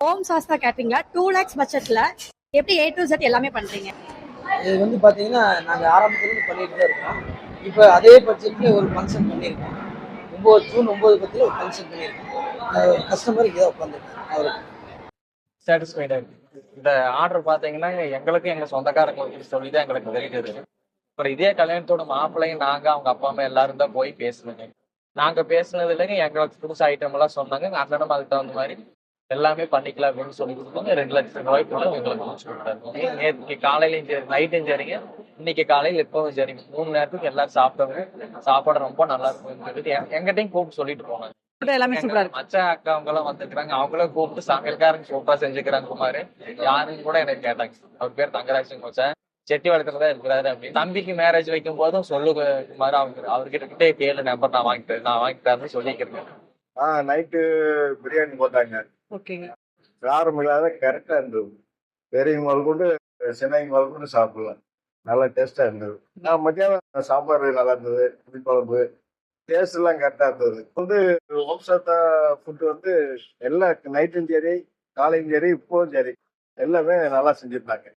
Home Sastha கேட்டரிங்ல 2 lakhs பட்ஜெட்ல எப்படி A to Z எல்லாமே பண்றீங்க? இது வந்து பார்த்தீங்கன்னா, நாங்கள் ஆரம்பத்துலேருந்து பண்ணிட்டு தான் இருக்கோம். இப்போ அதே பட்ஜெட்ல ஒரு ஃபங்க்ஷன் பண்ணியிருக்கோம். 9 ஜூன் 9, 10 ஒரு ஃபங்க்ஷன் பண்ணியிருக்கோம். கஸ்டமர் இங்கே உட்காந்துருக்கோம். அவருக்கு சாட்டிஸ்ஃபைடா இருக்கு. இந்த ஆர்டர் பார்த்தீங்கன்னா, எங்களுக்கும் எங்க சொந்தக்காரங்களுக்கு சொல்லி தான் எங்களுக்கு தெரிஞ்சது. அப்புறம் இதே கல்யாணத்தோட மாப்பிள்ளையும் நாங்க, அவங்க அப்பா, அம்மா எல்லாரும் தான் போய் பேசுனோங்க. நாங்க பேசுனதுலங்க எங்களுக்கு புதுசு ஐட்டம் எல்லாம் சொன்னாங்க. அண்ணனும் அதுக்கு தகுந்த மாதிரி எல்லாமே பண்ணிக்கலாம் அப்படின்னு சொல்லி கொடுத்தாங்க. 2,00,000 கூட எங்களுக்கு முடிச்சு கொடுத்தாங்க. நேற்று காலையிலயும் சரி, நைட்டும் சரிங்க. இன்னைக்கு காலையில் இப்பவும் சரிங்க. 3 நேரத்துக்கு எல்லாரும் சாப்பிட்டவங்க சாப்பாடு ரொம்ப நல்லா இருக்கும்னு சொல்லிட்டு எங்கிட்டையும் கூப்பிட்டு சொல்லிட்டு போனாங்க. எல்லாமே சூப்பரா இருக்கு. மச்சான் அக்கா அவங்க எல்லாம் வந்துருக்காங்க. அவங்களும் கூப்பிட்டு சமையல்காரங்க சூப்பரா செஞ்சுக்கிறாங்க குமாரு. யாருன்னு கூட எனக்கு கேட்டாங்க. அவர் பேர் தங்கராஜன் மச்சான். செட்டிவாளத்துலதான் இருக்கிறாரு அப்படின்னு. தம்பிக்கு மேரேஜ் வைக்கும் போதும் சொல்லு குமார் அவர்கிட்ட கேளு நம்பர் நான் வாங்கிட்டேன்னு சொல்லிக்கிறேன். நைட்டு பிரியாணி போட்டாங்க. ஓகேங்க. காரம் இல்லாத கரெக்டா இருந்தது. பெரியவங்க முதல் கொண்டு சின்னவங்க முதல் கொண்டு சாப்பிடலாம். நல்லா டேஸ்டா இருந்தது. மத்தியானம் சாம்பார் நல்லா இருந்தது. புளிக்குழம்பு டேஸ்ட் எல்லாம் கரெக்டா இருந்தது. வந்து ஓம்சாத்தா ஃபுட் வந்து எல்லா நைட்டும் சரி, காலையும் சரி, இப்பவும் சரி எல்லாமே நல்லா செஞ்சிருந்தாங்க.